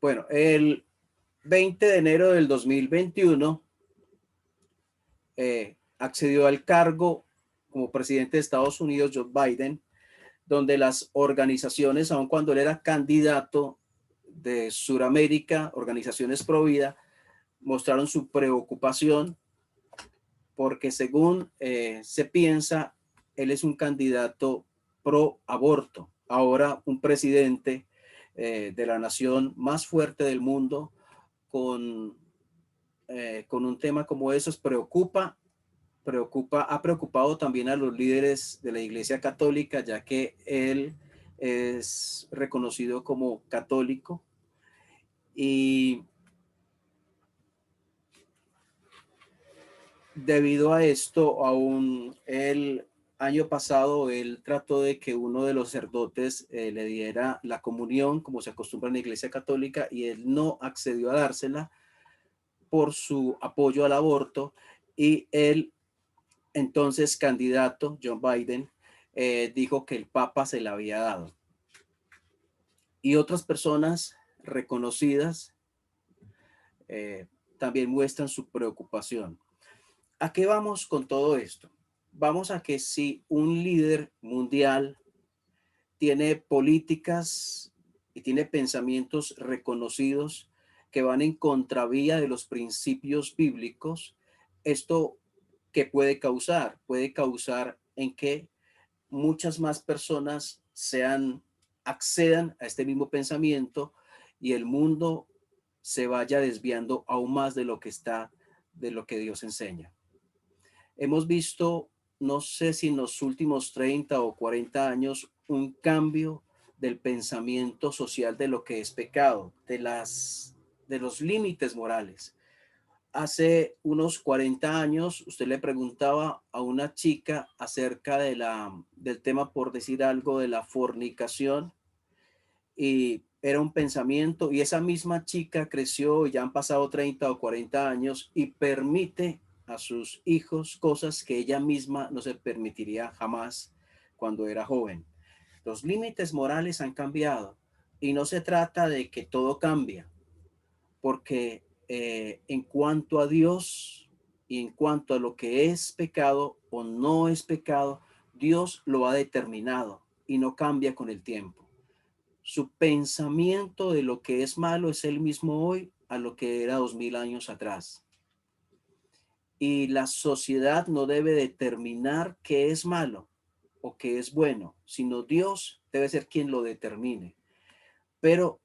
Bueno, el 20 de enero del 2021 accedió al cargo como presidente de Estados Unidos, Joe Biden, donde las organizaciones, aun cuando él era candidato de Suramérica, organizaciones pro vida, mostraron su preocupación porque según se piensa, él es un candidato pro aborto. Ahora un presidente de la nación más fuerte del mundo con un tema como esos ha preocupado también a los líderes de la Iglesia Católica, ya que él es reconocido como católico y debido a esto, aún el año pasado, él trató de que uno de los sacerdotes le diera la comunión, como se acostumbra en la Iglesia Católica, y él no accedió a dársela por su apoyo al aborto. Y él, entonces candidato, John Biden, dijo que el Papa se la había dado. Y otras personas reconocidas también muestran su preocupación. ¿A qué vamos con todo esto? Vamos a que si un líder mundial tiene políticas y tiene pensamientos reconocidos que van en contravía de los principios bíblicos, esto ¿qué puede causar? Puede causar en que muchas más personas accedan a este mismo pensamiento y el mundo se vaya desviando aún más de lo que Dios enseña. Hemos visto, no sé si en los últimos 30 o 40 años, un cambio del pensamiento social de lo que es pecado, de los límites morales. Hace unos 40 años, usted le preguntaba a una chica acerca del tema, por decir algo, de la fornicación, y era un pensamiento, y esa misma chica creció y ya han pasado 30 o 40 años y permite a sus hijos cosas que ella misma no se permitiría jamás cuando era joven. Los límites morales han cambiado y no se trata de que todo cambia, porque en cuanto a Dios y en cuanto a lo que es pecado o no es pecado, Dios lo ha determinado y no cambia con el tiempo. Su pensamiento de lo que es malo es el mismo hoy a lo que era 2000 años atrás. Y la sociedad no debe determinar qué es malo o qué es bueno, sino Dios debe ser quien lo determine. Pero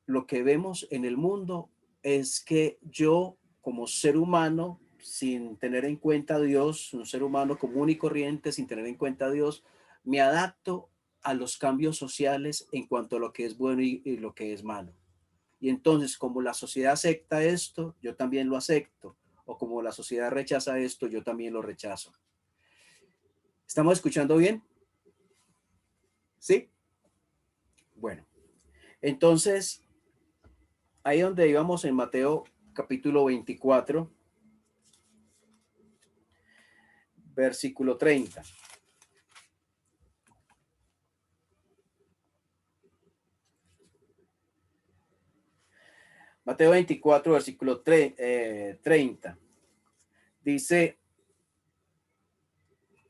lo que vemos en el mundo es que yo, como ser humano, sin tener en cuenta a Dios, un ser humano común y corriente, sin tener en cuenta a Dios, me adapto a los cambios sociales en cuanto a lo que es bueno y lo que es malo. Y entonces, como la sociedad acepta esto, yo también lo acepto. O como la sociedad rechaza esto, yo también lo rechazo. ¿Estamos escuchando bien? ¿Sí? Bueno, entonces, ahí donde íbamos en Mateo capítulo 24, versículo 30. Mateo 24, versículo 30. Dice,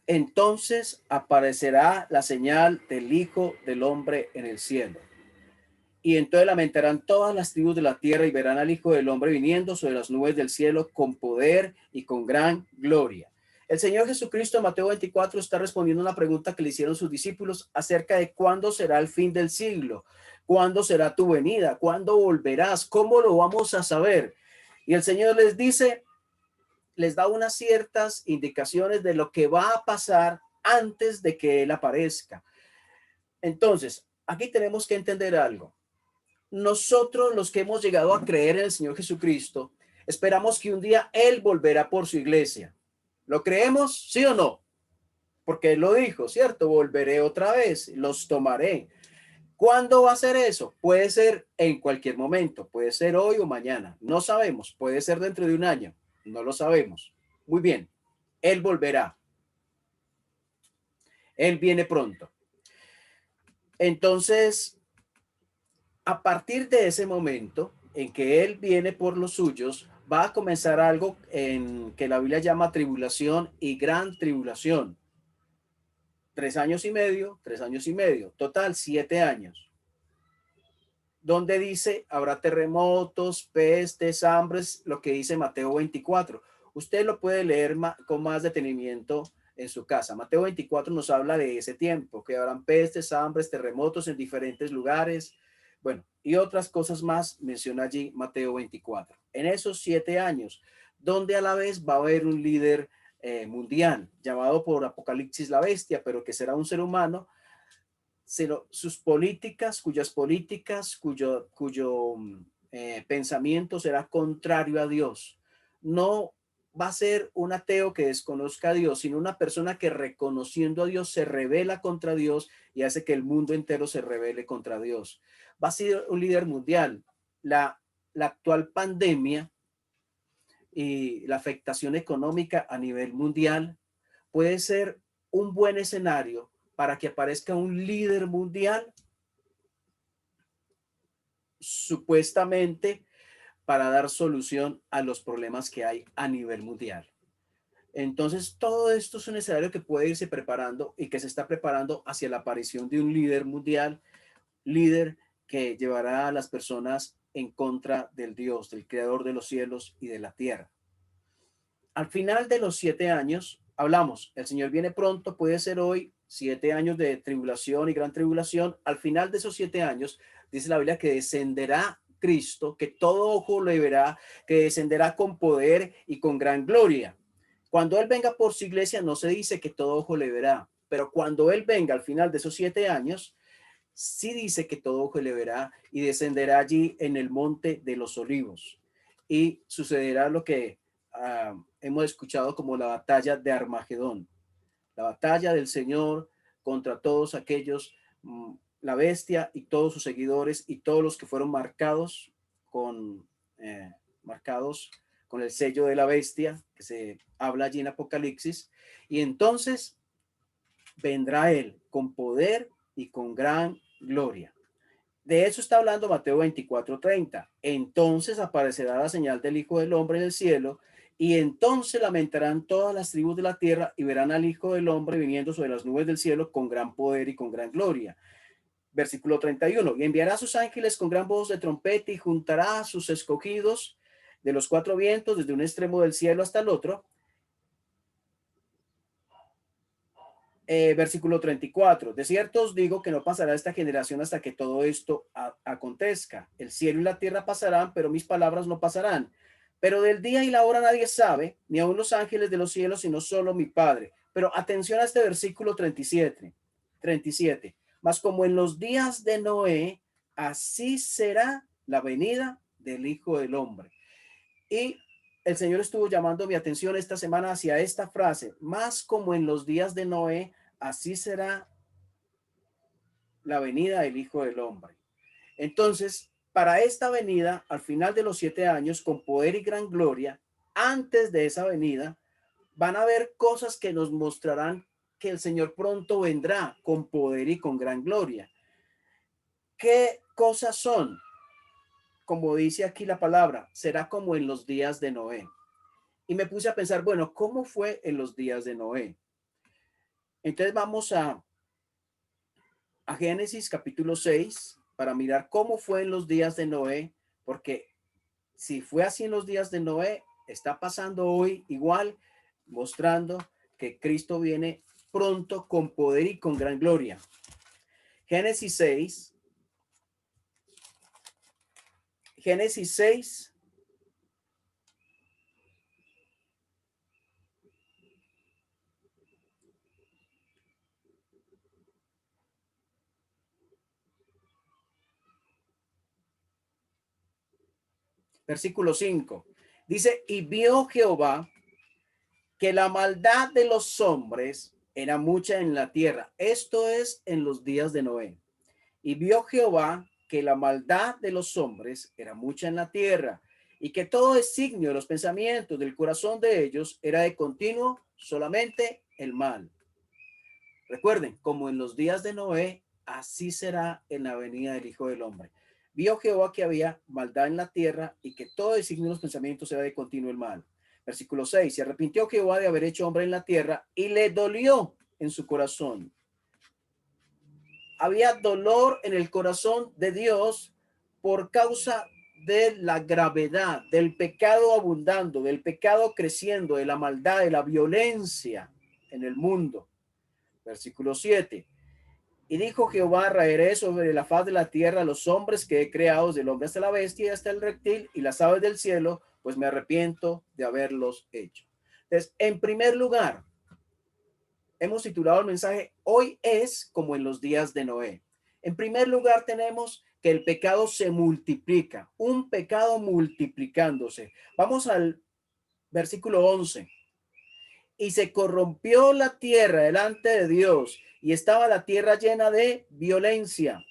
entonces aparecerá la señal del Hijo del Hombre en el cielo. Y entonces lamentarán todas las tribus de la tierra y verán al Hijo del Hombre viniendo sobre las nubes del cielo con poder y con gran gloria. El Señor Jesucristo en Mateo 24 está respondiendo a una pregunta que le hicieron sus discípulos acerca de cuándo será el fin del siglo, cuándo será tu venida, cuándo volverás, cómo lo vamos a saber. Y el Señor les dice, les da unas ciertas indicaciones de lo que va a pasar antes de que Él aparezca. Entonces, aquí tenemos que entender algo. Nosotros, los que hemos llegado a creer en el Señor Jesucristo, esperamos que un día Él volverá por su iglesia. ¿Lo creemos? ¿Sí o no? Porque Él lo dijo, ¿cierto? Volveré otra vez, los tomaré. ¿Cuándo va a ser eso? Puede ser en cualquier momento, puede ser hoy o mañana, no sabemos, puede ser dentro de un año, no lo sabemos. Muy bien, Él volverá, Él viene pronto. Entonces, A partir de ese momento en que Él viene por los suyos, va a comenzar algo en que la Biblia llama tribulación y gran tribulación. 3 años y medio, 3 años y medio, total 7 años, donde dice habrá terremotos, pestes, hambres, lo que dice Mateo 24. Usted lo puede leer con más detenimiento en su casa. Mateo 24 nos habla de ese tiempo, que habrán pestes, hambres, terremotos en diferentes lugares. Bueno, y otras cosas más menciona allí Mateo 24. En esos 7 años, donde a la vez va a haber un líder mundial, llamado por Apocalipsis la bestia, pero que será un ser humano, sus políticas, cuyo pensamiento será contrario a Dios. No va a ser un ateo que desconozca a Dios, sino una persona que reconociendo a Dios se revela contra Dios y hace que el mundo entero se revele contra Dios. Va a ser un líder mundial. La actual pandemia y la afectación económica a nivel mundial puede ser un buen escenario para que aparezca un líder mundial, supuestamente para dar solución a los problemas que hay a nivel mundial. Entonces, todo esto es un escenario que puede irse preparando y que se está preparando hacia la aparición de un líder mundial, líder que llevará a las personas en contra del Dios, del creador de los cielos y de la tierra. Al final de los 7 años, hablamos, el Señor viene pronto, puede ser hoy, 7 años de tribulación y gran tribulación. Al final de esos 7 años, dice la Biblia que descenderá Cristo, que todo ojo le verá, que descenderá con poder y con gran gloria. Cuando Él venga por su iglesia, no se dice que todo ojo le verá, pero cuando Él venga al final de esos 7 años, sí dice que todo ojo le verá y descenderá allí en el monte de los olivos. Y sucederá lo que hemos escuchado como la batalla de Armagedón, la batalla del Señor contra todos aquellos, la bestia y todos sus seguidores y todos los que fueron con, marcados con el sello de la bestia, que se habla allí en Apocalipsis. Y entonces vendrá Él con poder y con gran gloria. De eso está hablando Mateo 24:30. Entonces aparecerá la señal del Hijo del Hombre en el cielo, y entonces lamentarán todas las tribus de la tierra y verán al Hijo del Hombre viniendo sobre las nubes del cielo con gran poder y con gran gloria. Versículo 31. Y enviará a sus ángeles con gran voz de trompeta y juntará a sus escogidos de los cuatro vientos desde un extremo del cielo hasta el otro. Versículo 34. De cierto os digo que no pasará esta generación hasta que todo esto acontezca. El cielo y la tierra pasarán, pero mis palabras no pasarán. Pero del día y la hora nadie sabe, ni aun los ángeles de los cielos, sino solo mi Padre. Pero atención a este versículo 37. 37. Mas como en los días de Noé, así será la venida del Hijo del Hombre. Y el Señor estuvo llamando mi atención esta semana hacia esta frase: más como en los días de Noé, así será la venida del Hijo del Hombre. Entonces, para esta venida, al final de los 7 años, con poder y gran gloria, antes de esa venida, van a haber cosas que nos mostrarán que el Señor pronto vendrá con poder y con gran gloria. ¿Qué cosas son? Como dice aquí la palabra, será como en los días de Noé. Y me puse a pensar, bueno, ¿cómo fue en los días de Noé? Entonces vamos a Génesis capítulo 6 para mirar cómo fue en los días de Noé, porque si fue así en los días de Noé, está pasando hoy igual, mostrando que Cristo viene pronto con poder y con gran gloria. Génesis 6, Génesis 6, versículo 5. Dice, y vio Jehová que la maldad de los hombres era mucha en la tierra. Esto es en los días de Noé. Y vio Jehová que la maldad de los hombres era mucha en la tierra, y que todo designio de los pensamientos del corazón de ellos era de continuo solamente el mal. Recuerden, como en los días de Noé, así será en la venida del Hijo del Hombre. Vio Jehová que había maldad en la tierra y que todo designio de los pensamientos era de continuo el mal. Versículo 6. Se arrepintió Jehová de haber hecho hombre en la tierra y le dolió en su corazón. Había dolor en el corazón de Dios por causa de la gravedad, del pecado abundando, del pecado creciendo, de la maldad, de la violencia en el mundo. Versículo 7. Y dijo Jehová, raeré sobre la faz de la tierra a los hombres que he creado, del hombre hasta la bestia y hasta el reptil y las aves del cielo, pues me arrepiento de haberlos hecho. Entonces, en primer lugar, hemos titulado el mensaje, hoy es como en los días de Noé. En primer lugar, tenemos que el pecado se multiplica, un pecado multiplicándose. Vamos al versículo 11. Y se corrompió la tierra delante de Dios, y estaba la tierra llena de violencia.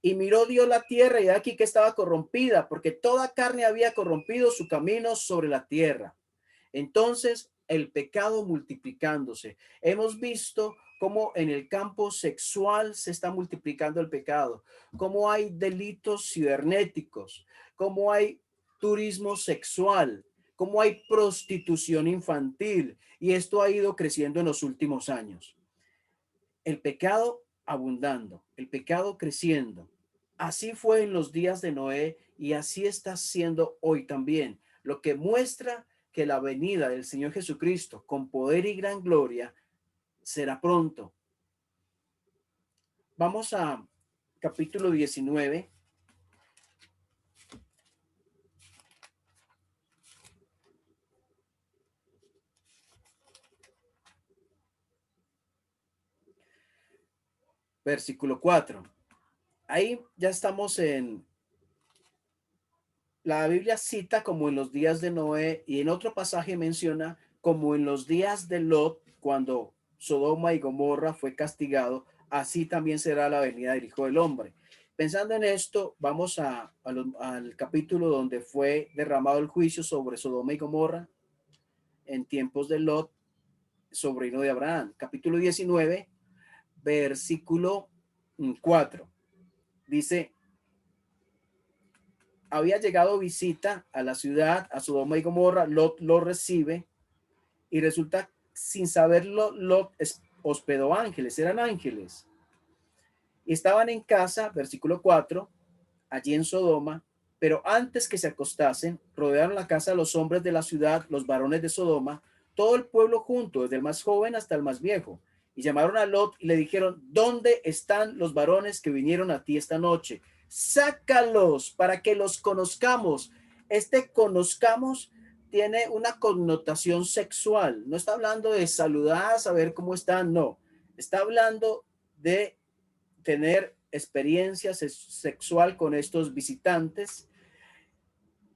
Y miró Dios la tierra, y aquí que estaba corrompida, porque toda carne había corrompido su camino sobre la tierra. Entonces, el pecado multiplicándose. Hemos visto cómo en el campo sexual se está multiplicando el pecado, cómo hay delitos cibernéticos, cómo hay turismo sexual, cómo hay prostitución infantil, y esto ha ido creciendo en los últimos años. El pecado abundando, el pecado creciendo. Así fue en los días de Noé y así está siendo hoy también, lo que muestra que la venida del Señor Jesucristo con poder y gran gloria será pronto. Vamos a capítulo 19. Versículo 4. Ahí ya estamos en la Biblia cita como en los días de Noé y en otro pasaje menciona como en los días de Lot, cuando Sodoma y Gomorra fue castigado, así también será la venida del Hijo del Hombre. Pensando en esto, vamos al capítulo donde fue derramado el juicio sobre Sodoma y Gomorra en tiempos de Lot, sobrino de Abraham. Capítulo 19, versículo 4. Dice, había llegado visita a la ciudad, a Sodoma y Gomorra, Lot lo recibe y resulta, sin saberlo, Lot hospedó ángeles, eran ángeles. Y estaban en casa, versículo 4, allí en Sodoma, pero antes que se acostasen, rodearon la casa los hombres de la ciudad, los varones de Sodoma, todo el pueblo junto, desde el más joven hasta el más viejo. Y llamaron a Lot y le dijeron, ¿dónde están los varones que vinieron a ti esta noche? Sácalos para que los conozcamos. Este conozcamos tiene una connotación sexual. No está hablando de saludar, saber cómo están, no. Está hablando de tener experiencia sexual con estos visitantes.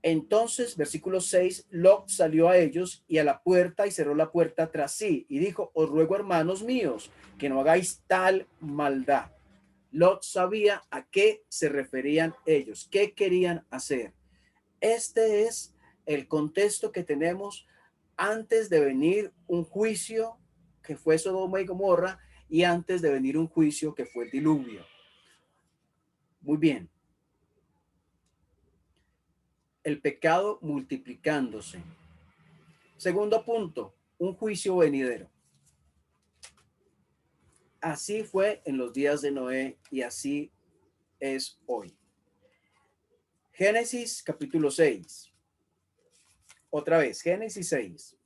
Entonces, versículo 6, Lot salió a ellos y a la puerta y cerró la puerta tras sí y dijo, os ruego, hermanos míos, que no hagáis tal maldad. Lot sabía a qué se referían ellos, qué querían hacer. Este es el contexto que tenemos antes de venir un juicio que fue Sodoma y Gomorra y antes de venir un juicio que fue el diluvio. Muy bien. El pecado multiplicándose. Segundo punto, un juicio venidero. Así fue en los días de Noé y así es hoy. Génesis capítulo 6. Otra vez, Génesis 6.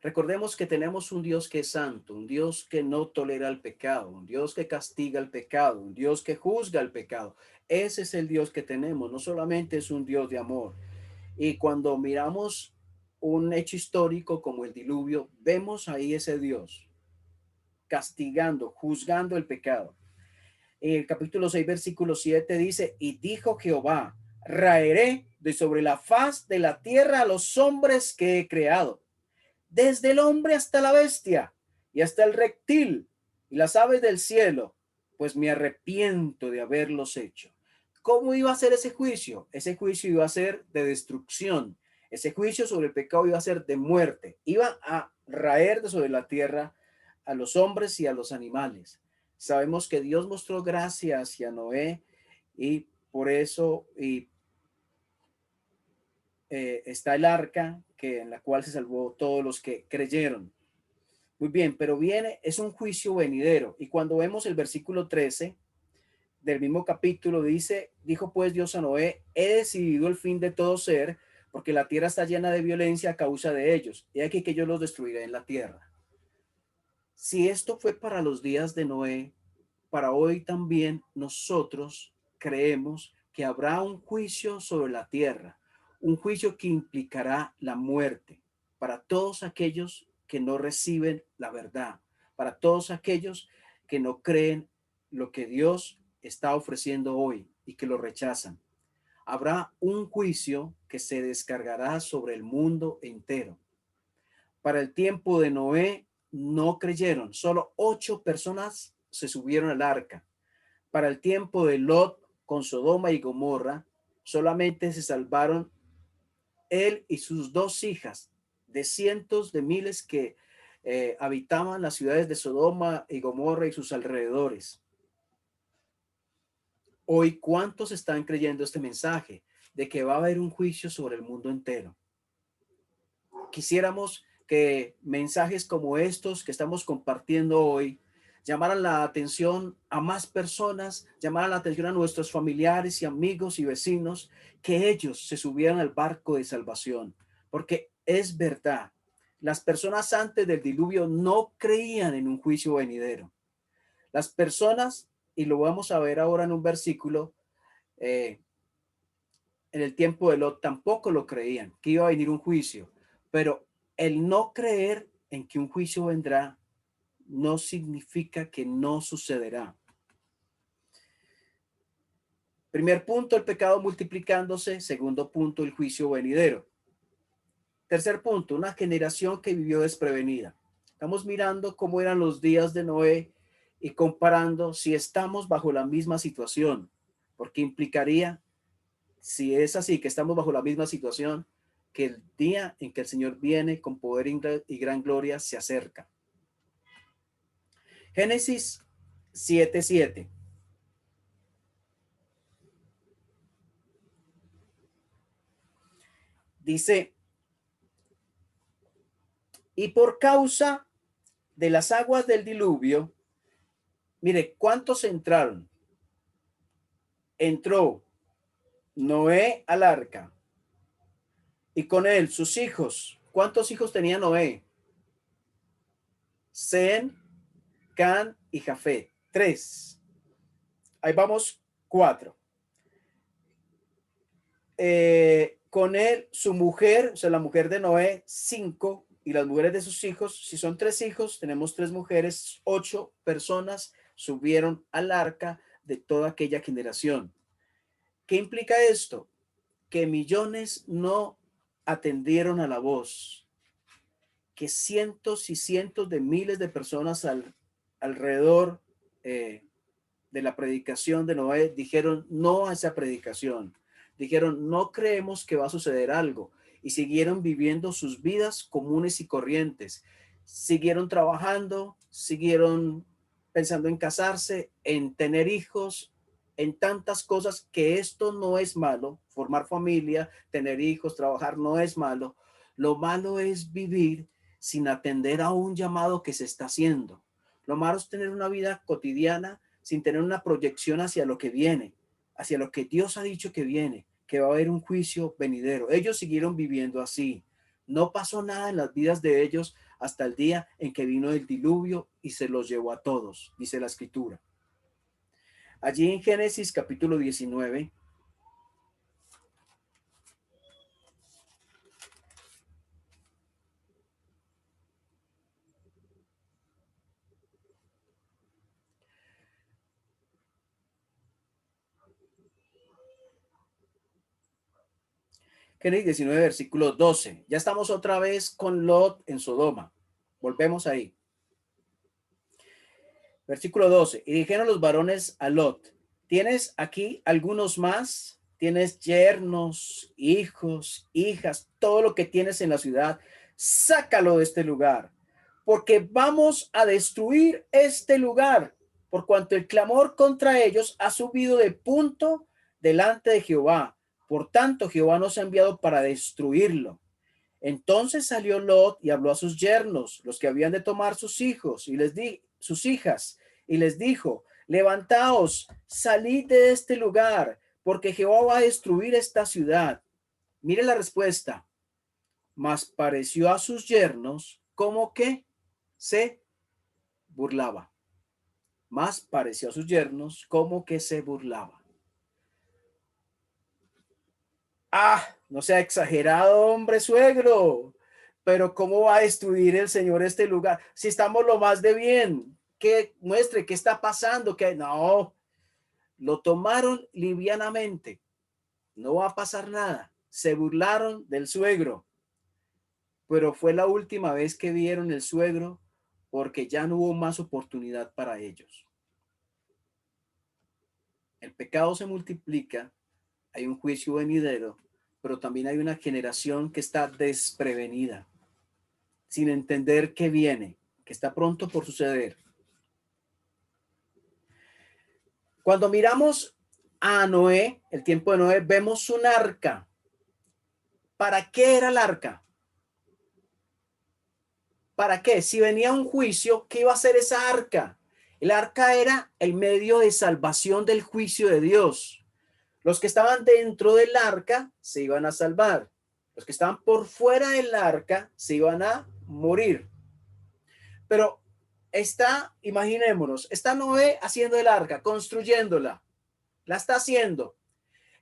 Recordemos que tenemos un Dios que es santo, un Dios que no tolera el pecado, un Dios que castiga el pecado, un Dios que juzga el pecado. Ese es el Dios que tenemos, no solamente es un Dios de amor. Y cuando miramos un hecho histórico como el diluvio, vemos ahí ese Dios castigando, juzgando el pecado. En el capítulo 6, versículo 7 dice, y dijo Jehová, raeré de sobre la faz de la tierra a los hombres que he creado, desde el hombre hasta la bestia y hasta el reptil y las aves del cielo, pues me arrepiento de haberlos hecho. ¿Cómo iba a ser ese juicio? Ese juicio iba a ser de destrucción. Ese juicio sobre el pecado iba a ser de muerte. Iba a raer de sobre la tierra a los hombres y a los animales. Sabemos que Dios mostró gracia hacia Noé y por eso está el arca en la cual se salvó todos los que creyeron. Muy bien, pero es un juicio venidero. Y cuando vemos el versículo 13 del mismo capítulo, dijo pues Dios a Noé, he decidido el fin de todo ser, porque la tierra está llena de violencia a causa de ellos. Y aquí que yo los destruiré en la tierra. Si esto fue para los días de Noé, para hoy también nosotros creemos que habrá un juicio sobre la tierra, un juicio que implicará la muerte para todos aquellos que no reciben la verdad, para todos aquellos que no creen lo que Dios está ofreciendo hoy y que lo rechazan. Habrá un juicio que se descargará sobre el mundo entero. Para el tiempo de Noé no creyeron, solo 8 personas se subieron al arca. Para el tiempo de Lot con Sodoma y Gomorra, solamente se salvaron él y sus 2 hijas de cientos de miles que habitaban las ciudades de Sodoma y Gomorra y sus alrededores. Hoy, ¿cuántos están creyendo este mensaje de que va a haber un juicio sobre el mundo entero? Quisiéramos que mensajes como estos que estamos compartiendo hoy llamaran la atención a más personas, llamaran la atención a nuestros familiares y amigos y vecinos, que ellos se subieran al barco de salvación, porque es verdad, las personas antes del diluvio no creían en un juicio venidero. Las personas, y lo vamos a ver ahora en un versículo, en el tiempo de Lot tampoco lo creían, que iba a venir un juicio, pero el no creer en que un juicio vendrá no significa que no sucederá. Primer punto, el pecado multiplicándose. Segundo punto, el juicio venidero. Tercer punto, una generación que vivió desprevenida. Estamos mirando cómo eran los días de Noé y comparando si estamos bajo la misma situación, porque implicaría, si es así, que estamos bajo la misma situación, que el día en que el Señor viene con poder y gran gloria se acerca. Génesis 7:7. Dice, y por causa de las aguas del diluvio, mire, ¿cuántos entraron? Entró Noé al arca y con él sus hijos. ¿Cuántos hijos tenía Noé? Sem, Can y Jafet. 3. Ahí vamos, 4. Con él, su mujer, o sea, la mujer de Noé, 5. Y las mujeres de sus hijos, si son 3 hijos, tenemos 3 mujeres, 8 personas subieron al arca de toda aquella generación. ¿Qué implica esto? Que millones no atendieron a la voz, que cientos y cientos de miles de personas alrededor de la predicación de Noé dijeron no a esa predicación, dijeron no creemos que va a suceder algo y siguieron viviendo sus vidas comunes y corrientes, siguieron trabajando, siguieron pensando en casarse, en tener hijos, en tantas cosas, que esto no es malo, formar familia, tener hijos, trabajar no es malo. Lo malo es vivir sin atender a un llamado que se está haciendo. Lo malo es tener una vida cotidiana sin tener una proyección hacia lo que viene, hacia lo que Dios ha dicho que viene, que va a haber un juicio venidero. Ellos siguieron viviendo así. No pasó nada en las vidas de ellos hasta el día en que vino el diluvio y se los llevó a todos, dice la escritura. Allí en Génesis capítulo 19, Génesis 19, versículo 12. Ya estamos otra vez con Lot en Sodoma. Volvemos ahí. Versículo 12. Y dijeron los varones a Lot, ¿tienes aquí algunos más? ¿Tienes yernos, hijos, hijas, todo lo que tienes en la ciudad? Sácalo de este lugar, porque vamos a destruir este lugar. por cuanto el clamor contra ellos ha subido de punto delante de Jehová. Por tanto, Jehová nos ha enviado para destruirlo. Entonces salió Lot y habló a sus yernos, los que habían de tomar sus hijos, y sus hijas, y les dijo: levantaos, salid de este lugar, porque Jehová va a destruir esta ciudad. Mire la respuesta. Mas pareció a sus yernos como que se burlaba. Más pareció a sus yernos como que se burlaba. No sea exagerado, hombre suegro, pero ¿cómo va a destruir el Señor este lugar? Si estamos lo más de bien, que muestre qué está pasando, que no, lo tomaron livianamente, no va a pasar nada. Se burlaron del suegro, pero fue la última vez que vieron el suegro porque ya no hubo más oportunidad para ellos. El pecado se multiplica, hay un juicio venidero, pero también hay una generación que está desprevenida, sin entender qué viene, que está pronto por suceder. Cuando miramos a Noé, el tiempo de Noé, vemos un arca. ¿Para qué era el arca? ¿Para qué? Si venía un juicio, ¿qué iba a hacer esa arca? El arca era el medio de salvación del juicio de Dios. Los que estaban dentro del arca se iban a salvar. Los que estaban por fuera del arca se iban a morir. Pero imaginémonos, está Noé haciendo el arca, construyéndola. La está haciendo.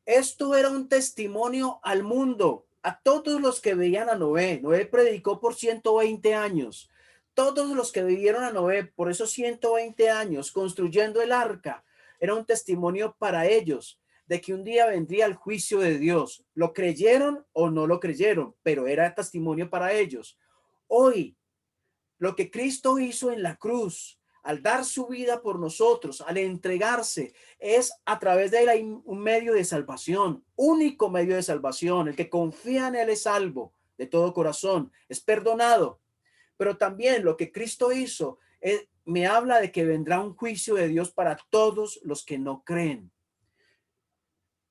Esto era un testimonio al mundo, a todos los que veían a Noé. Noé predicó por 120 años. Todos los que vivieron a Noé por esos 120 años construyendo el arca, era un testimonio para ellos de que un día vendría el juicio de Dios. ¿Lo creyeron o no lo creyeron? Pero era testimonio para ellos. Hoy, lo que Cristo hizo en la cruz, al dar su vida por nosotros, al entregarse, es a través de él un medio de salvación, único medio de salvación. El que confía en él es salvo de todo corazón, es perdonado. Pero también lo que Cristo hizo me habla de que vendrá un juicio de Dios para todos los que no creen.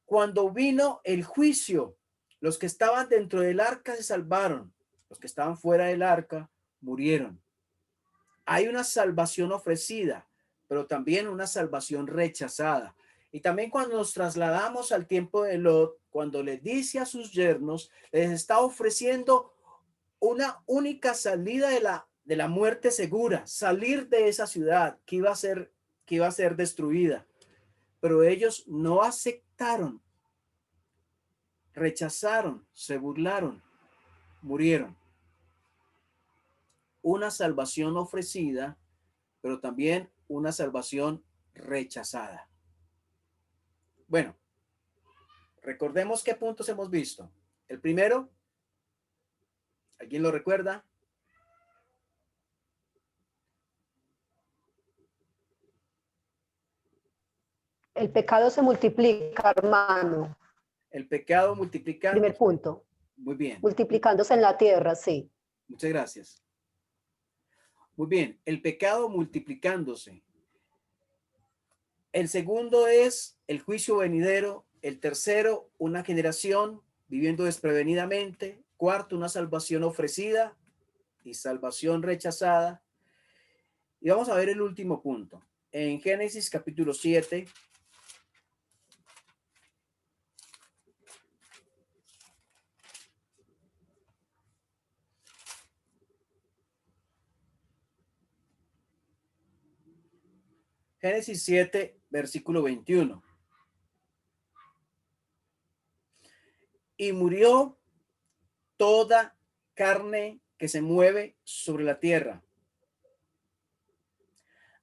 Cuando vino el juicio, los que estaban dentro del arca se salvaron, los que estaban fuera del arca murieron. Hay una salvación ofrecida, pero también una salvación rechazada. Y también cuando nos trasladamos al tiempo de Lot, cuando le dice a sus yernos, les está ofreciendo una única salida de la muerte segura, salir de esa ciudad que iba a ser destruida. Pero ellos no aceptaron, rechazaron, se burlaron, murieron. Una salvación ofrecida, pero también una salvación rechazada. Bueno, recordemos qué puntos hemos visto. El primero, ¿alguien lo recuerda? El pecado se multiplica, hermano. El pecado multiplicándose. Primer punto. Muy bien. Multiplicándose en la tierra, sí. Muchas gracias. Muy bien, el pecado multiplicándose. El segundo es el juicio venidero. El tercero, una generación viviendo desprevenidamente. Cuarto, una salvación ofrecida y salvación rechazada. Y vamos a ver el último punto. En Génesis capítulo 7. Génesis 7, versículo 21. Y murió toda carne que se mueve sobre la tierra,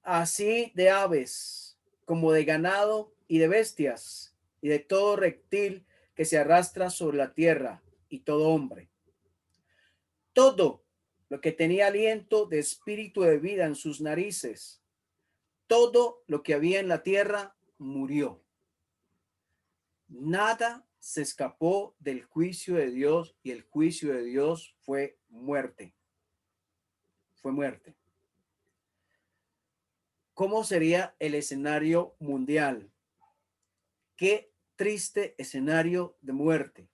así de aves como de ganado y de bestias y de todo reptil que se arrastra sobre la tierra y todo hombre. Todo lo que tenía aliento de espíritu de vida en sus narices, todo lo que había en la tierra murió. Nada se escapó del juicio de Dios, y el juicio de Dios fue muerte. Fue muerte. ¿Cómo sería el escenario mundial? Qué triste escenario de muerte.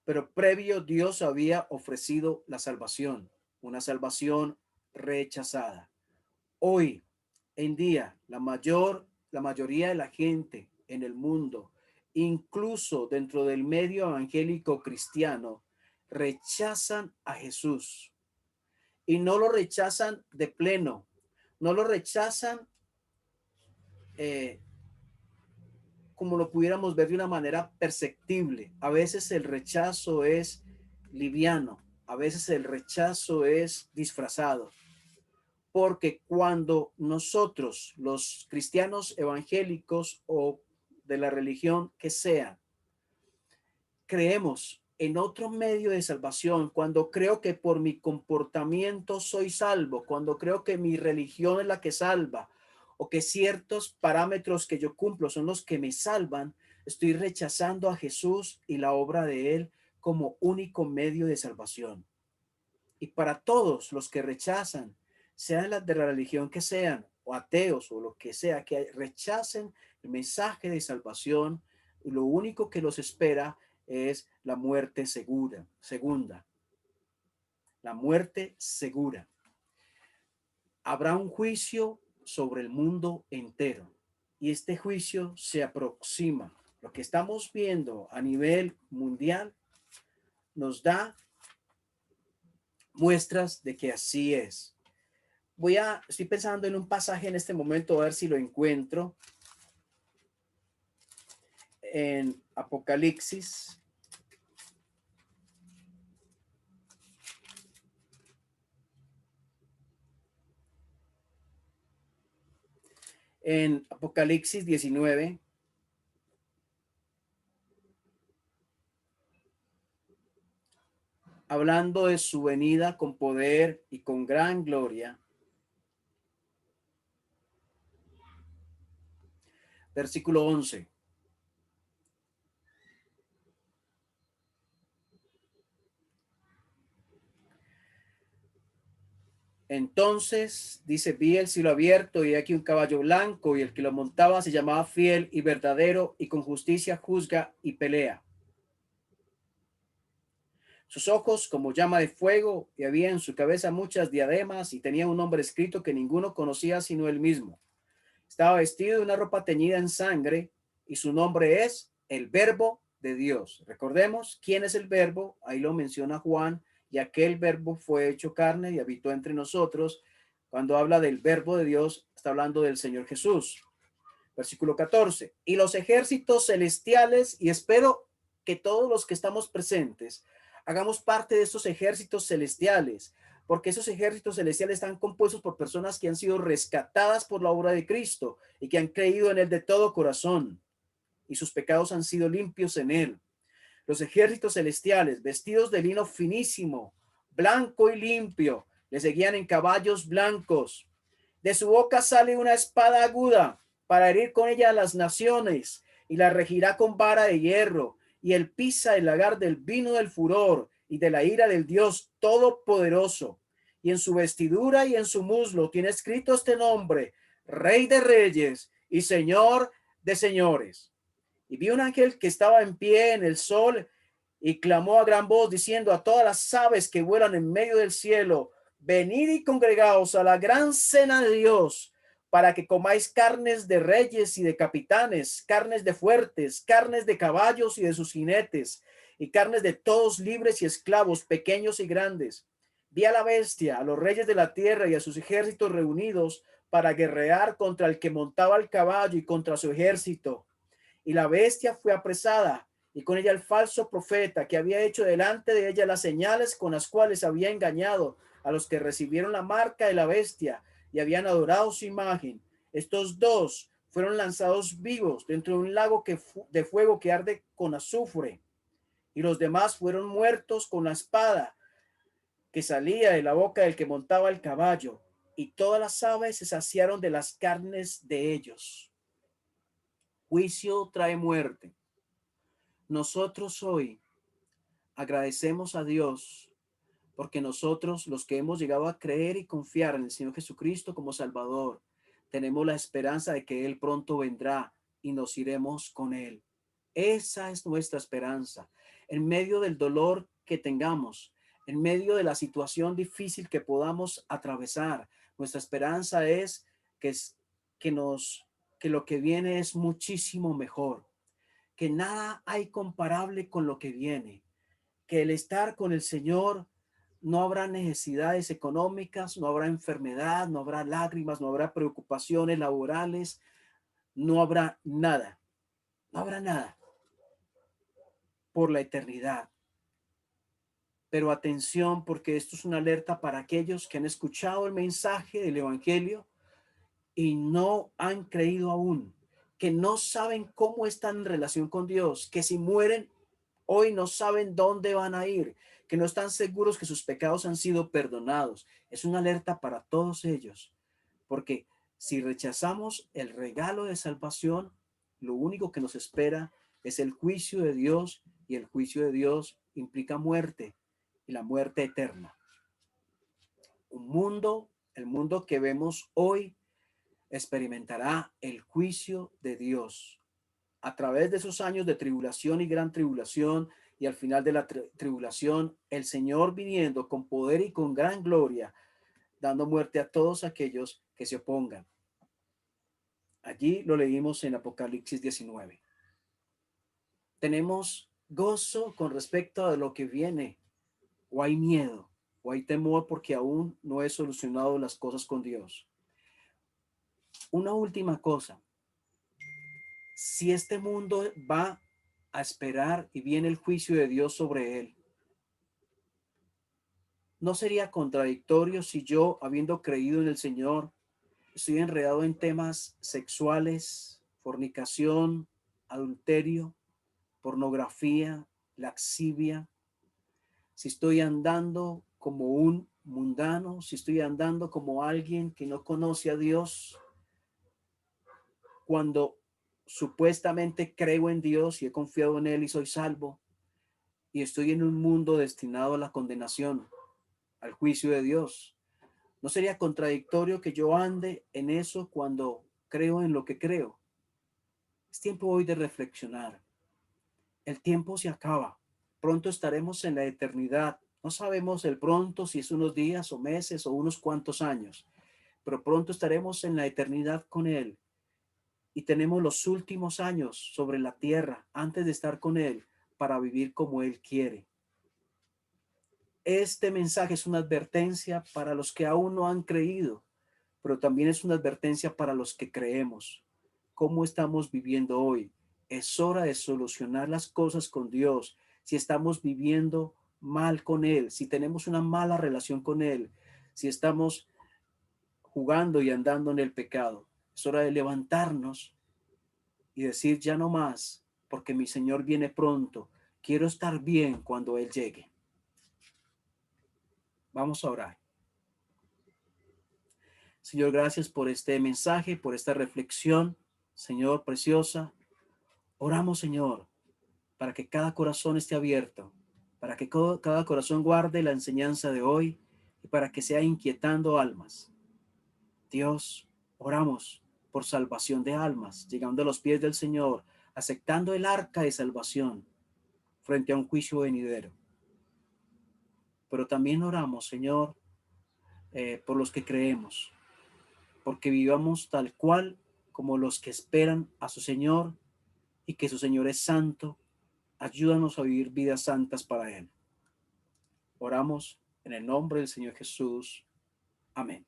Pero previo Dios había ofrecido la salvación, una salvación rechazada. Hoy en día, la mayoría de la gente en el mundo, incluso dentro del medio evangélico cristiano, rechazan a Jesús y no lo rechazan de pleno, no lo rechazan eh, como lo pudiéramos ver de una manera perceptible. A veces el rechazo es liviano, a veces el rechazo es disfrazado, porque cuando nosotros, los cristianos evangélicos o de la religión que sea, creemos en otro medio de salvación, cuando creo que por mi comportamiento soy salvo, cuando creo que mi religión es la que salva, o que ciertos parámetros que yo cumplo son los que me salvan, estoy rechazando a Jesús y la obra de él como único medio de salvación. Y para todos los que rechazan, sean las de la religión que sean, o ateos o lo que sea, que rechacen el mensaje de salvación, lo único que los espera es la muerte segunda, la muerte segura. Habrá un juicio sobre el mundo entero y este juicio se aproxima. Lo que estamos viendo a nivel mundial nos da muestras de que así es. Estoy pensando en un pasaje en este momento, a ver si lo encuentro en Apocalipsis. En Apocalipsis 19, hablando de su venida con poder y con gran gloria. Versículo 11. Entonces, dice, vi el cielo abierto y aquí un caballo blanco y el que lo montaba se llamaba Fiel y Verdadero y con justicia juzga y pelea. Sus ojos como llama de fuego y había en su cabeza muchas diademas y tenía un nombre escrito que ninguno conocía sino él mismo. Estaba vestido de una ropa teñida en sangre y su nombre es el Verbo de Dios. Recordemos quién es el Verbo, ahí lo menciona Juan, y aquel Verbo fue hecho carne y habitó entre nosotros. Cuando habla del Verbo de Dios, está hablando del Señor Jesús. Versículo 14. Y los ejércitos celestiales, y espero que todos los que estamos presentes hagamos parte de estos ejércitos celestiales, porque esos ejércitos celestiales están compuestos por personas que han sido rescatadas por la obra de Cristo y que han creído en él de todo corazón y sus pecados han sido limpios en él. Los ejércitos celestiales, vestidos de lino finísimo, blanco y limpio, le seguían en caballos blancos. De su boca sale una espada aguda para herir con ella a las naciones y la regirá con vara de hierro, y él pisa el lagar del vino del furor y de la ira del Dios Todopoderoso. Y en su vestidura y en su muslo tiene escrito este nombre: Rey de Reyes y Señor de Señores. Y vi un ángel que estaba en pie en el sol y clamó a gran voz diciendo a todas las aves que vuelan en medio del cielo: venid y congregaos a la gran cena de Dios, para que comáis carnes de reyes y de capitanes, carnes de fuertes, carnes de caballos y de sus jinetes, y carnes de todos libres y esclavos, pequeños y grandes. Vi a la bestia, a los reyes de la tierra y a sus ejércitos reunidos para guerrear contra el que montaba el caballo y contra su ejército. Y la bestia fue apresada, y con ella el falso profeta que había hecho delante de ella las señales con las cuales había engañado a los que recibieron la marca de la bestia y habían adorado su imagen. Estos dos fueron lanzados vivos dentro de un lago de fuego que arde con azufre, y los demás fueron muertos con la espada que salía de la boca del que montaba el caballo, y todas las aves se saciaron de las carnes de ellos. Juicio trae muerte. Nosotros hoy agradecemos a Dios porque nosotros, los que hemos llegado a creer y confiar en el Señor Jesucristo como Salvador, tenemos la esperanza de que Él pronto vendrá y nos iremos con Él. Esa es nuestra esperanza. En medio del dolor que tengamos, en medio de la situación difícil que podamos atravesar, nuestra esperanza es que, que, nos, que lo que viene es muchísimo mejor, que nada hay comparable con lo que viene, que el estar con el Señor no habrá necesidades económicas, no habrá enfermedad, no habrá lágrimas, no habrá preocupaciones laborales, no habrá nada, no habrá nada por la eternidad. Pero atención, porque esto es una alerta para aquellos que han escuchado el mensaje del Evangelio y no han creído aún, que no saben cómo están en relación con Dios, que si mueren hoy no saben dónde van a ir, que no están seguros que sus pecados han sido perdonados. Es una alerta para todos ellos, porque si rechazamos el regalo de salvación, lo único que nos espera es el juicio de Dios, y el juicio de Dios implica muerte, y la muerte eterna. El mundo que vemos hoy experimentará el juicio de Dios a través de esos años de tribulación y gran tribulación, y al final de la tribulación, el Señor viniendo con poder y con gran gloria, dando muerte a todos aquellos que se opongan. Allí lo leímos en Apocalipsis 19. Tenemos gozo con respecto a lo que viene, o hay miedo, o hay temor porque aún no he solucionado las cosas con Dios. Una última cosa. Si este mundo va a esperar y viene el juicio de Dios sobre él, ¿no sería contradictorio si yo, habiendo creído en el Señor, estoy enredado en temas sexuales, fornicación, adulterio, pornografía, laxivia? Si estoy andando como un mundano, si estoy andando como alguien que no conoce a Dios, cuando supuestamente creo en Dios y he confiado en Él y soy salvo, y estoy en un mundo destinado a la condenación, al juicio de Dios. ¿No sería contradictorio que yo ande en eso cuando creo en lo que creo? Es tiempo hoy de reflexionar. El tiempo se acaba. Pronto estaremos en la eternidad. No sabemos el pronto, si es unos días o meses o unos cuantos años, pero pronto estaremos en la eternidad con Él. Y tenemos los últimos años sobre la tierra antes de estar con Él para vivir como Él quiere. Este mensaje es una advertencia para los que aún no han creído, pero también es una advertencia para los que creemos. ¿Cómo estamos viviendo hoy? Es hora de solucionar las cosas con Dios. Si estamos viviendo mal con Él, si tenemos una mala relación con Él, si estamos jugando y andando en el pecado, es hora de levantarnos y decir ya no más, porque mi Señor viene pronto. Quiero estar bien cuando Él llegue. Vamos a orar. Señor, gracias por este mensaje, por esta reflexión, Señor, preciosa. Oramos, Señor, para que cada corazón esté abierto, para que cada corazón guarde la enseñanza de hoy y para que sea inquietando almas. Dios, oramos por salvación de almas, llegando a los pies del Señor, aceptando el arca de salvación frente a un juicio venidero. Pero también oramos, Señor, por los que creemos, porque vivamos tal cual como los que esperan a su Señor y que su Señor es santo. Ayúdanos a vivir vidas santas para Él. Oramos en el nombre del Señor Jesús. Amén.